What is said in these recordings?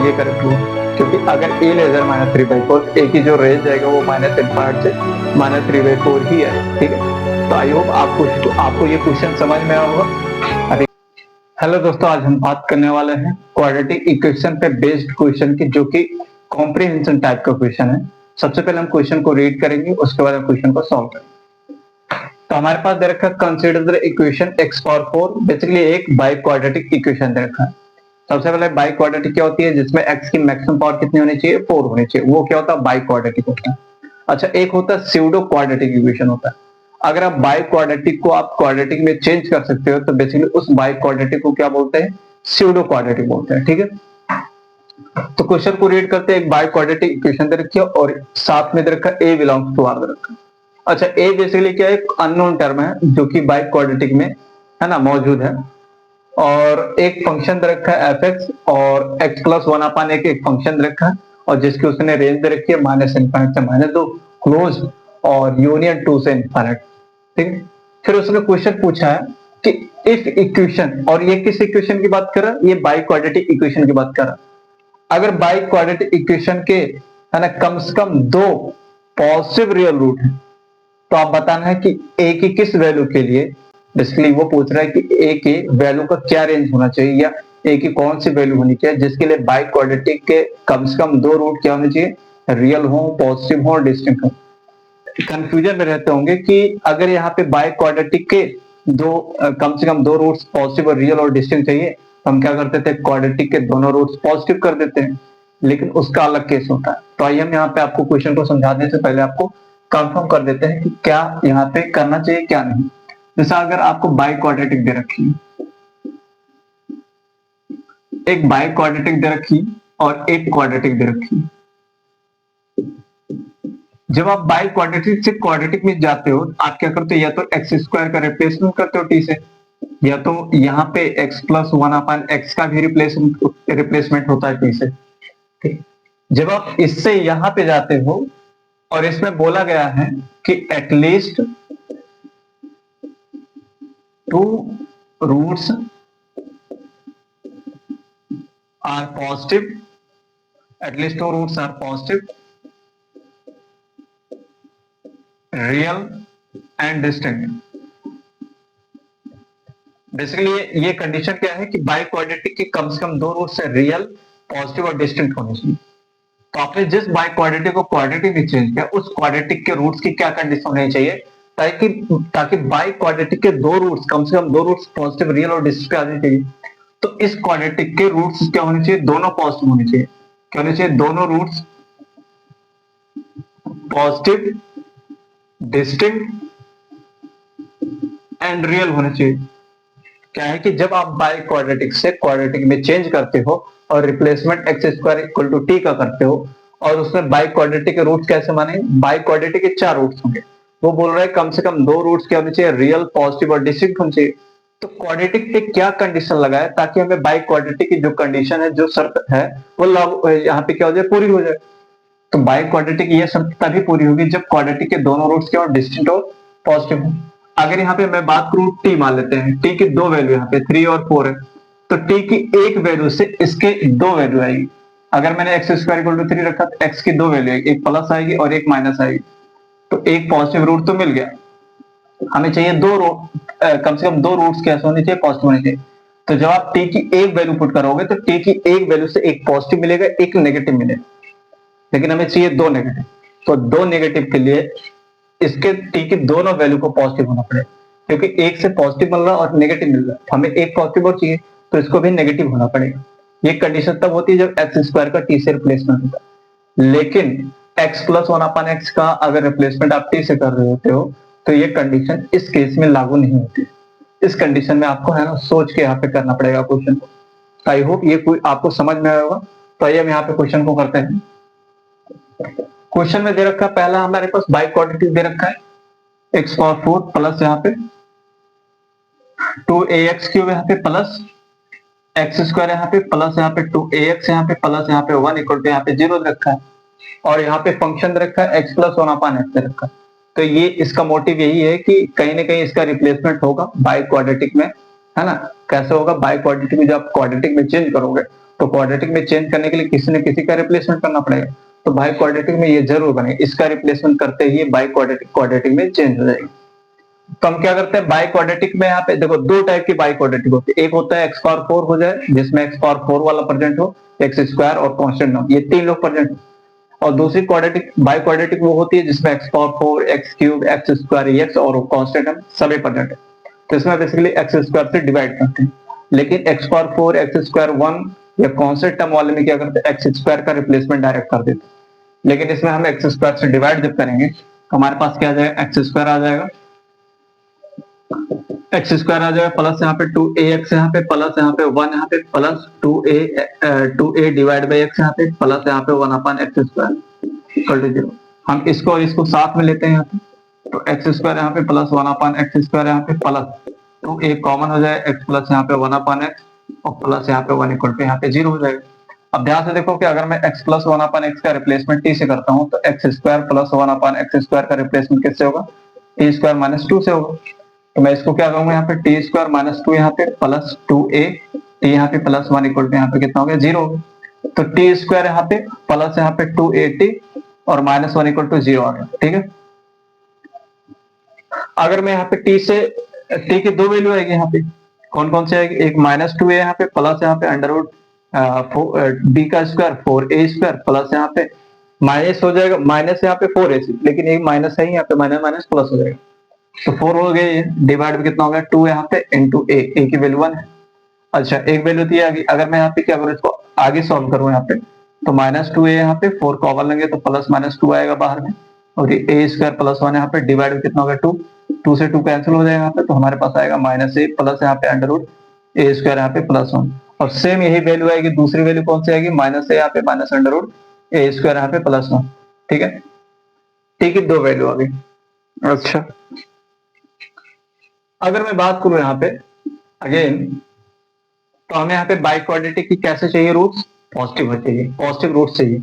ये करेक्ट हुआ, क्योंकि अगर a लेस देन -3/4, a की जो रेंज आएगा वो -∞ से -3/4 ही है। ठीक है, तो आई होप आपको ये क्वेश्चन समझ में आया होगा। हेलो दोस्तों, आज हम बात करने वाले हैं क्वाड्रेटिक इक्वेशन पे बेस्ड क्वेश्चन की, जो कि कॉम्प्रिहेंशन टाइप का क्वेश्चन है। सबसे पहले हम क्वेश्चन को रीड करेंगे, उसके बाद हम क्वेश्चन को सॉल्व करेंगे। तो हमारे पास दे रखा है consider the equation x⁴, basically एक बाई क्वाड्रेटिक इक्वेशन दे रखा है। सबसे पहले बाई क्वाड्रेटिक क्या होती है, जिसमें x की मैक्सिमम पावर कितनी होनी चाहिए, 4 होनी चाहिए, वो क्या होता है, बाई क्वाड्रेटिक होता है। अच्छा, एक होता है स्यूडो क्वाड्रेटिक इक्वेशन होता है। अगर आप बाई क्वाड्रेटिक को आप क्वाड्रेटिक में चेंज कर सकते हो, तो बेसिकली उस बाई क्वाड्रेटिक को क्या बोलते हैं, स्यूडो क्वाड्रेटिक बोलते हैं। ठीक है, तो क्वेश्चन को रीड करते हैं। एक बाई क्वाड्रेटिक इक्वेशन दे रखी है और साथ में दे रखा है a बिलोंग्स टू r दे रखा है। अच्छा, a बेसिकली क्या है, एक अननोन टर्म है जो कि बाई क्वाड्रेटिक में है ना मौजूद है, और एक फंक्शन दे रखा है f(x) और x+1 एक फंक्शन दे रखा है, और जिसकी उसने रेंज दे रखी है -∞ से -2, क्लोज और यूनियन 2 से इनफाइनाइट। ठीक है, फिर उसने क्वेश्चन पूछा है कि इफ इक्वेशन, और ये किस इक्वेशन की बात कर रहा है, ये बाई क्वाड्रेटिक इक्वेशन की बात कर रहा है। अगर बाई क्वाड्रेटिक इक्वेशन के है ना कम से कम 2 पॉजिटिव रियल रूट है, तो आप बताना है कि a की किस वैल्यू के लिए, बेसिकली वो पूछ रहा है कि a के वैल्यू का क्या रेंज होना चाहिए, या a की कौन सी वैल्यू होनी चाहिए जिसके लिए बाई क्वाड्रेटिक के कम से कम 2 रूट क्या होने चाहिए, रियल हो, पॉजिटिव हो, डिस्टिंक्ट हो। कंफ्यूजन में रहते होंगे कि अगर यहाँ पे बाई क्वाड्रेटिक के कम से कम 2 रूट्स पॉजिटिव और रियल और डिस्टिंक्ट चाहिए, तो हम क्या करते थे, क्वाड्रेटिक के दोनों रूट्स पॉजिटिव कर देते हैं, लेकिन उसका अलग केस होता है। तो आइए हम यहाँ पे आपको क्वेश्चन को समझाने से पहले आपको कंफर्म कर देते हैं कि क्या यहाँ पे करना चाहिए क्या नहीं। जैसा अगर आपको बाई क्वाड्रेटिक दे रखी है, एक बाई क्वाड्रेटिक दे रखी और एक क्वाड्रेटिक दे रखी, जब आप बाई क्वाड्रेटिक से क्वाड्रेटिक में जाते हो, आप क्या करते हो, या तो x² का रिप्लेसमेंट करते हो t से, या तो यहाँ पे x+1/x का भी रिप्लेसमेंट होता है t से। ठीक, जब आप इससे यहां पे जाते हो और इसमें बोला गया है कि at least 2 roots are positive, at least 2 roots are positive, real and distinct. Basically ये कंडीशन क्या है कि बाई क्वाड्रेटिक के कम से कम 2 रूट्स रियल, पॉजिटिव और डिस्टिंक्ट होने चाहिए। तो आपने जिस बाई क्वाड्रेटिक को क्वाड्रेटिक में चेंज किया, उस क्वाड्रेटिक के रूट्स की क्या कंडीशन होनी चाहिए, ताकि बाई क्वाड्रेटिक के 2 रूट्स कम से कम 2 रूट्स पॉजिटिव, रियल और डिस्टिंक्ट आने चाहिए। तो इस क्वाड्रेटिक के रूट्स क्या होने चाहिए, दोनों पॉजिटिव होने चाहिए। क्या होने चाहिए, दोनों roots positive, distinct and real होने चाहिए। क्या है कि जब आप बाई क्वाड्रेटिक से क्वाड्रेटिक में चेंज करते हो और रिप्लेसमेंट x² = t का करते हो, और उसमें बाई क्वाड्रेटिक के रूट्स कैसे माने, बाई क्वाड्रेटिक के 4 रूट्स होंगे, वो बोल रहा है कम से कम 2 रूट्स क्या होने चाहिए, रियल, पॉजिटिव और डिस्टिंक्ट होने चाहिए। तो क्वाड्रेटिक पे क्या कंडीशन लगाए ताकि हमें बाई क्वाड्रेटिक की जो कंडीशन है, जो शर्त है, वो यहाँ पे क्या हो जाए, पूरी हो जाए। तो बाई क्वाड्रेटिक ये शर्त तभी पूरी होगी जब क्वाड्रेटिक के दोनों रूट्स क्या हो, डिस्टिंक्ट और पॉजिटिव हो। अगर यहाँ पे मैं बात करूं, t मान लेते हैं, t की 2 वैल्यू यहाँ पे 3 और 4 है, तो t की एक वैल्यू से इसके 2 वैल्यू आएगी। अगर मैंने x² = 3 रखा, तो x की 2 वैल्यू आएगी, एक प्लस आएगी और एक माइनस आएगी, तो एक पॉजिटिव रूट तो मिल गया। हमें चाहिए कम से कम 2 रूट्स कैसे होने चाहिए, पॉजिटिव होने चाहिए। तो जब आप t की एक वैल्यू पुट करोगे, तो t की एक वैल्यू से एक पॉजिटिव मिलेगा, एक नेगेटिव मिलेगा, लेकिन हमें चाहिए 2 नेगेटिव। तो 2 नेगेटिव के लिए इसके t की दोनों वैल्यू को पॉजिटिव होना पड़ेगा, क्योंकि एक से पॉजिटिव मिल रहा है और नेगेटिव मिल रहा है, हमें एक पॉजिटिव और चाहिए, तो इसको भी नेगेटिव होना पड़ेगा। ये कंडीशन तब होती है जब x² का t से रिप्लेसमेंट होता है, लेकिन x+1/x का अगर रिप्लेसमेंट आप t से कर रहे होते हो, तो ये कंडीशन इस केस में लागू नहीं होती। इस कंडीशन में आपको है ना सोच के यहाँ पे करना पड़ेगा क्वेश्चन को। आई होप ये कोई आपको समझ में आया होगा। तो आइए हम यहाँ पे क्वेश्चन को करते हैं। क्वेश्चन में दे रखा है, पहला हमारे पास बाई क्वाड्रेटिक दे रखा है, x⁴ प्लस यहाँ पे 2ax³ यहाँ पे प्लस x² यहाँ पे प्लस यहाँ पे 2ax यहाँ पे प्लस यहाँ पे 1 = यहाँ पे 0 रखा है, और यहाँ पे फंक्शन रखा है x+1/x रखा है। तो ये इसका मोटिव यही है कि कहीं ना कहीं इसका रिप्लेसमेंट होगा बाई क्वाड्रेटिक में, है ना। कैसे होगा, बाई क्वाड्रेटिक में जब आप क्वाड्रेटिक में चेंज करोगे तो क्वाड्रेटिक में चेंज करने के लिए किसी न किसी का रिप्लेसमेंट करना पड़ेगा। तो बाई क्वाड्रेटिक में ये जरूर बनेगा, इसका रिप्लेसमेंट करते ही बाई क्वाड्रेटिक में चेंज हो जाएगी। तो हम क्या करते हैं, बाई क्वाड्रेटिक में यहाँ पे देखो दो टाइप की बाई क्वाड्रेटिक होती है। एक होता है एक्स पावर 4 हो जाए, जिसमें एक्स पावर 4 वाला प्रेजेंट हो, एक्स स्क्वायर और कांस्टेंट नंबर, ये तीन लोग प्रेजेंट हो। और दूसरी क्वाड्रेटिक बाई क्वाड्रेटिक वो होती है जिसमें x power 4, x cube, x square, x और कांस्टेंट नंबर सभी प्रेजेंट है। तो इसमें बेसिकली एक्स स्क्वायर से डिवाइड करते हैं। लेकिन एक्स पावर 4, एक्स स्क्वायर 1 या कांस्टेंट टर्म वाले में क्या करते हैं, एक्स स्क्वायर का रिप्लेसमेंट डायरेक्ट कर देते हैं। लेकिन इसमें हम एक्स स्क्वायर से डिवाइड जब करेंगे तो हमारे पास क्या आ जाएगा, एक्स स्क्वायर आ जाएगा, एक्स स्क्वायर आ जाएगा प्लस यहाँ पे 2ax यहाँ पे प्लस यहाँ पे 1 यहाँ पे plus 2a divide by x यहाँ पे प्लस यहाँ पे 1 upon x square equal to 0। हम इसको और इसको साथ में लेते हैं यहाँ पे, तो एक्स स्क्वायर यहाँ पे प्लस 1 अपॉन एक्स स्क्वायर यहाँ पे प्लस 2a कॉमन हो जाए एक्स प्लस यहाँ पे 1 अपॉन एक्स और प्लस यहाँ पे 1 इक्वल टू यहाँ पे 0 हो जाएगा। अब ध्यान से देखो कि अगर मैं x प्लस 1 अपॉन एक्स का रिप्लेसमेंट t से करता हूँ तो x square plus 1 upon x square का रिप्लेसमेंट किससे होगा, टी स्क्वायर माइनस 2 से होगा। तो मैं इसको क्या करूंगा, यहाँ पे टी स्क्वायर माइनस 2 यहाँ पे प्लस 2a टी यहाँ पे प्लस 1 इक्वल टू यहाँ पे कितना हो गया, 0 हो गया। तो टी स्क्वायर यहाँ पे प्लस यहाँ पे 2a और माइनस 1 इक्वल टू 0 आ गया। ठीक है, अगर मैं यहाँ पे t की दो वैल्यू आएगी, यहाँ पे कौन कौन से आएगी, एक माइनस 2a यहाँ पे प्लस यहाँ पे अंडर रूट b का स्क्वायर 4a स्क्वायर प्लस यहाँ पे माइनस हो जाएगा, माइनस यहाँ पे 4ac, लेकिन एक माइनस है यहाँ पे माइनस माइनस प्लस हो जाएगा, तो 4 हो गए, डिवाइड में कितना हो गया 2 यहाँ पे इंटू a की वैल्यू 1 है। अच्छा एक वैल्यू थी आगे, अगर मैं यहाँ पे क्या करूँ, इसको आगे सॉल्व करूँ यहाँ पे, तो माइनस 2a यहाँ पे 4 कॉमन लेंगे तो प्लस माइनस 2 आएगा बाहर में, और ये a स्क्वायर प्लस 1 यहाँ पे डिवाइड में कितना हो गया 2 से 2 कैंसिल हो जाएगा यहाँ पे, तो हमारे पास आएगा माइनस a प्लस यहाँ पे अंडर रूट a स्क्वायर यहाँ पे प्लस 1। और सेम यही वैल्यू आएगी, दूसरी वैल्यू कौन सी आएगी, माइनस a यहाँ पे minus under root a square यहाँ पे प्लस 1। ठीक है, ठीक है, दो वैल्यू आ गई। अच्छा अगर मैं बात करूं यहाँ पे अगेन, तो हमें यहाँ पे बाई क्वाड्रेटिक की कैसे चाहिए रूट्स, पॉजिटिव होनी चाहिए, पॉजिटिव रूट्स चाहिए।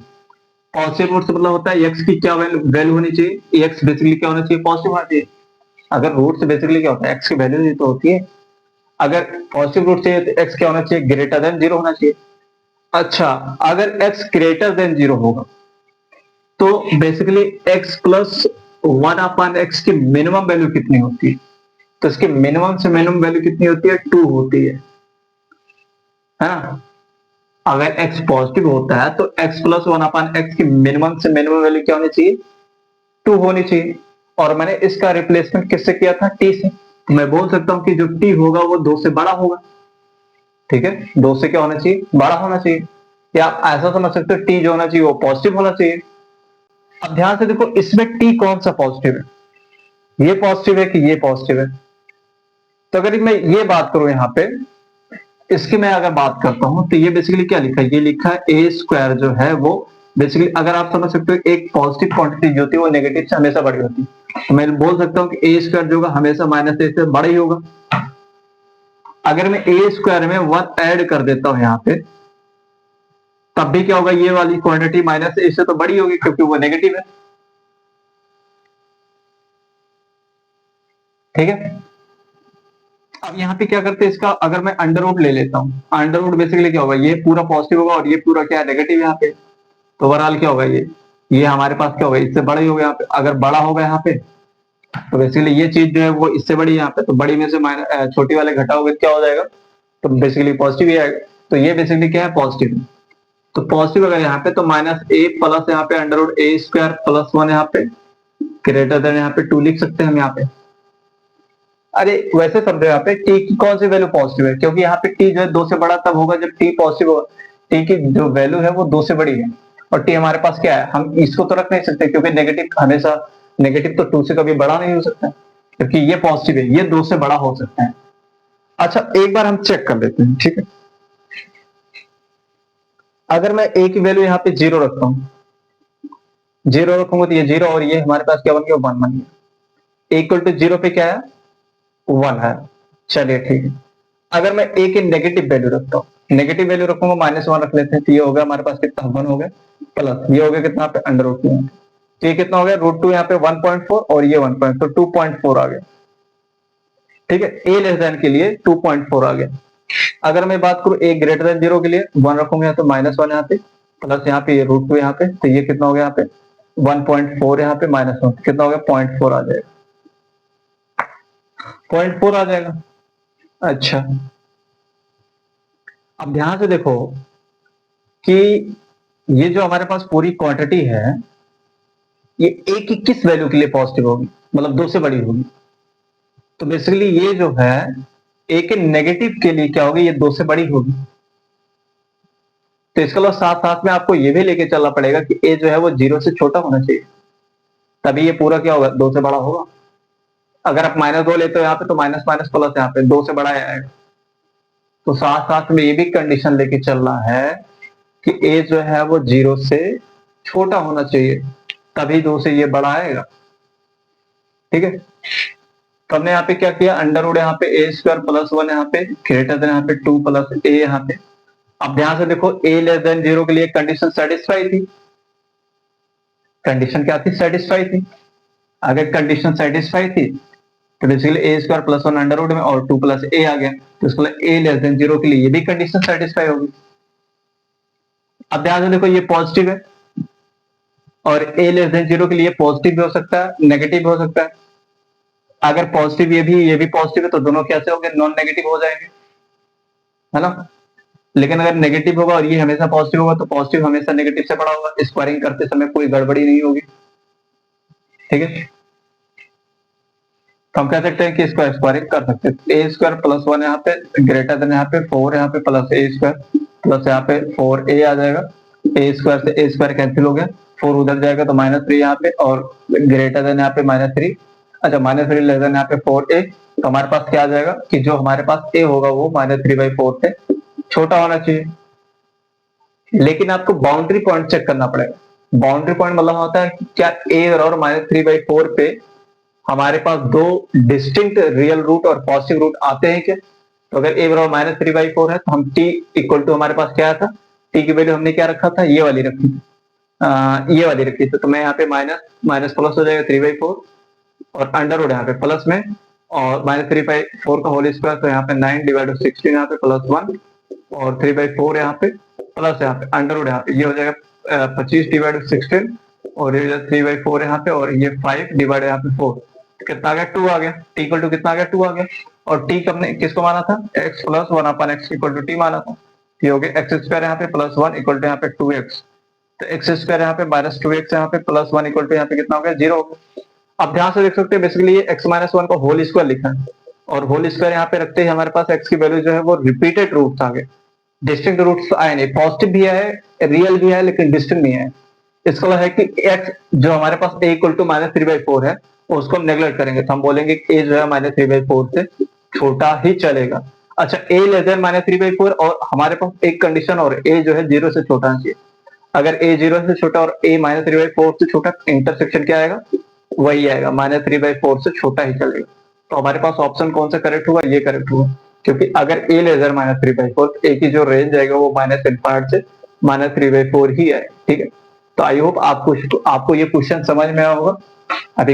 पॉजिटिव रूट्स मतलब होता है एक्स की क्या वैल्यू होनी चाहिए, एक्स बेसिकली क्या होना चाहिए, पॉजिटिव होना चाहिए। अगर रूट्स बेसिकली क्या होता है, एक्स की वैल्यू ही तो होती है। अगर पॉजिटिव रूट चाहिए तो एक्स क्या होना चाहिए, ग्रेटर देन 0 होना चाहिए। अच्छा अगर एक्स ग्रेटर देन 0 होगा तो basically x plus 1 upon x की मिनिमम वैल्यू कितनी होती है, तो इसकी मिनिमम से मिनिमम वैल्यू कितनी होती है, 2 होती है ना। अगर x पॉजिटिव होता है तो x प्लस 1 अपॉन एक्स की मिनिमम से मिनिमम वैल्यू क्या होनी चाहिए, 2 होनी चाहिए। और मैंने इसका रिप्लेसमेंट किससे किया था, t से, तो मैं बोल सकता हूं कि जो t होगा वो 2 से बड़ा होगा। ठीक है, 2 से क्या होना चाहिए, बड़ा होना चाहिए, या आप ऐसा समझ सकते हो t जो होना चाहिए वो पॉजिटिव होना चाहिए। अब ध्यान से देखो इसमें t कौन सा पॉजिटिव है, ये पॉजिटिव है कि ये पॉजिटिव है। तो अगर मैं ये बात करूं यहाँ पे, इसकी मैं अगर बात करता हूं तो ये बेसिकली क्या लिखा है, ये लिखा है ए स्क्वायर जो है वो बेसिकली, अगर आप समझ सकते हो एक पॉजिटिव क्वांटिटी जो होती है वो नेगेटिव से हमेशा बड़ी होती है, तो मैं बोल सकता हूं कि ए स्क्वायर जो होगा हमेशा माइनस ए से बड़ा ही होगा। अगर मैं ए स्क्वायर में 1 ऐड कर देता हूं यहाँ पे, तब भी क्या होगा, ये वाली क्वांटिटी माइनस ए से तो बड़ी होगी क्योंकि वो नेगेटिव है। ठीक है, अब यहाँ पे क्या करते हैं, इसका अगर मैं अंडर रूट ले लेता हूँ, अंडर रूट बेसिकली क्या होगा, ये पूरा पॉजिटिव होगा और ये पूरा क्या नेगेटिव यहाँ पे, तो ओवरऑल क्या होगा, ये हमारे पास क्या होगा, इससे बड़ा ही होगा यहाँ पे। अगर बड़ा होगा यहाँ पे तो बेसिकली ये चीज जो है वो इससे बड़ी यहाँ पे, तो बड़ी में से छोटी वाले घटाओगे क्या हो जाएगा, तो बेसिकली पॉजिटिव ही आएगा। तो ये बेसिकली क्या है, पॉजिटिव। तो पॉजिटिव अगर यहाँ पे तो माइनस ए प्लस यहाँ पे अंडर रूट ए स्क्वायर प्लस 1 यहाँ पे ग्रेटर देन यहाँ पे 2 लिख सकते हैं हम यहाँ पे। अरे वैसे समझो यहाँ पे t की कौन सी वैल्यू पॉजिटिव है, क्योंकि यहाँ पे t जो है 2 से बड़ा तब होगा जब t पॉजिटिव होगा, t की जो वैल्यू है वो 2 से बड़ी है, और t हमारे पास क्या है, हम इसको तो रख नहीं सकते क्योंकि नेगेटिव हमेशा, नेगेटिव तो 2 से कभी बड़ा नहीं हो सकता, क्योंकि ये पॉजिटिव है, ये 2 से बड़ा हो सकता है। अच्छा एक बार हम चेक कर लेते हैं, ठीक है, अगर मैं a की वैल्यू यहाँ पे 0 रखता हूँ, 0 रखूंगा तो ये 0 और ये हमारे पास क्या बन गया, 1 बन गया। इक्वल टू 0 पे क्या है, 1 है। चलिए ठीक है, अगर मैं a की नेगेटिव वैल्यू रखता हूँ, नेगेटिव वैल्यू रखूंगा -1 रख लेते हैं, तो ये हो गया हमारे पास कितना, 1 हो गया, प्लस ये हो गया कितना पे अंडर रूट 2, तो ये कितना हो गया √2 यहाँ पे 1.4 और ये 1. तो 2.4 आ गया। ठीक है, a लेस देन के लिए 2.4 आ गया। अगर मैं बात करूं ए ग्रेटर देन 0 के लिए 1 रखूंगा यहाँ तो -1 यहाँ पे, प्लस यहाँ पे ये √2 यहाँ पे, तो ये कितना हो गया यहाँ पे 1.4 यहाँ पे -1 कितना हो गया 0.4 आ जाएगा, 0.4 आ जाएगा। अच्छा, अब ध्यान से देखो कि ये जो हमारे पास पूरी क्वांटिटी है ये ए की किस वैल्यू के लिए पॉजिटिव होगी, मतलब 2 से बड़ी होगी। तो बेसिकली ये जो है ए के नेगेटिव के लिए क्या होगी, ये 2 से बड़ी होगी। तो इसके अलावा साथ साथ में आपको ये भी लेके चलना पड़ेगा कि ए जो है वो 0 से छोटा होना चाहिए, तभी ये पूरा क्या होगा 2 से बड़ा होगा। अगर आप -2 लेते हो यहाँ पे तो माइनस माइनस प्लस यहाँ पे 2 से बड़ा आएगा। तो साथ साथ में ये भी कंडीशन लेके चलना है कि ए जो है वो 0 से छोटा होना चाहिए, तभी 2 से ये बड़ा आएगा। ठीक है, तो हमने यहाँ पे क्या किया, अंडर यहाँ पे a² + 1 यहाँ पे ग्रेटर देन यहाँ पे 2 + a यहाँ पे। अब ध्यान से देखो a < 0 के लिए कंडीशन सेटिस्फाई थी, कंडीशन क्या थी, सेटिस्फाई थी। अगर कंडीशन सेटिस्फाई थी तो बेसिकली a² + 1 अंडर में और 2 + a आ गया, तो इसको a < 0 के लिए ये भी कंडीशन सेटिस्फाई होगी। अब ध्यान से देखो ये पॉजिटिव है और a < 0 के लिए पॉजिटिव भी हो सकता है, नेगेटिव भी हो सकता है। अगर पॉजिटिव ये भी पॉजिटिव है तो दोनों कैसे होंगे, नॉन नेगेटिव हो जाएंगे, है ना। लेकिन अगर नेगेटिव होगा और ये हमेशा पॉजिटिव होगा तो पॉजिटिव हमेशा नेगेटिव से बड़ा होगा, स्क्वायरिंग करते समय कोई गड़बड़ी नहीं होगी। ठीक है, तो हम कह सकते हैं कि इसको स्क्वायरिंग कर सकते हैं। a² + 1 यहाँ पे ग्रेटर देन यहाँ पे 4 यहाँ पे प्लस a² प्लस यहाँ पे 4a आ जाएगा, a² से a² कैंसिल हो गया, 4 उधर जाएगा तो -3 यहाँ पे और ग्रेटर देन यहाँ पे -3। अच्छा, -3 लेस देन यहाँ पे 4a, तो हमारे पास क्या आ जाएगा कि जो हमारे पास a होगा वो -3/4 से छोटा होना चाहिए। लेकिन आपको बाउंड्री पॉइंट चेक करना पड़ेगा। बाउंड्री पॉइंट मतलब होता है कि क्या a और -3/4 पे हमारे पास दो डिस्टिंक्ट रियल रूट और पॉजिटिव रूट आते हैं क्या। तो अगर a बराबर -3/4 है तो हम t इक्वल टू हमारे पास क्या था, t की वैल्यू हमने क्या रखा था, ये वाली रखी थी, ये वाली रखी थी। तो मैं यहाँ पे माइनस प्लस हो जाएगा 3/4 और अंडर रूट यहाँ पे प्लस में और -3/4 का होल स्क्वायर, तो यहाँ पे 9/16 यहाँ पे +1 और 3/4 यहाँ पे प्लस यहाँ पे अंडर रूट यहाँ पे ये हो जाएगा 25/16 और ये 3/4 यहाँ पे और ये 5 यहाँ पे 4, कितना आ गया 2 आ गया, t इक्वल टू कितना आ गया 2 आ गया। और t हमने किसको माना था, x + 1/x equal to t माना था। ये हो गया x² यहाँ पे +1 इक्वल टू यहाँ पे 2x, तो x² यहाँ पे -2x यहाँ पे +1 इक्वल टू यहाँ पे कितना हो गया 0 हो गया। अब ध्यान से देख सकते हैं बेसिकली ये x - 1 का होल स्क्वायर लिखा है और होल स्क्वायर यहाँ पे रखते ही हमारे पास x की वैल्यू जो है वो रिपीटेड रूट्स आ गए, डिस्टिंक्ट रूट्स आए नहीं, पॉजिटिव भी है रियल भी है लेकिन डिस्टिंक्ट नहीं है। इसका मतलब है कि x जो हमारे पास a इक्वल टू -3/4 है उसको हम नेग्लेक्ट करेंगे, तो हम बोलेंगे कि a जो है -3/4 से छोटा ही चलेगा। अच्छा, a < -3/4 और हमारे पास एक कंडीशन और a जो है 0 से छोटा चाहिए। अगर a 0 से छोटा और a -3/4 से छोटा, इंटरसेक्शन क्या आएगा, वही आएगा, -3/4 से छोटा ही चलेगा। तो हमारे पास ऑप्शन कौन सा करेक्ट हुआ, ये करेक्ट हुआ, क्योंकि अगर a < -3/4 a की जो रेंज आएगा वो -∞ से -3/4 ही है। ठीक है, तो आई होप आपको ये क्वेश्चन समझ में आया होगा। अभी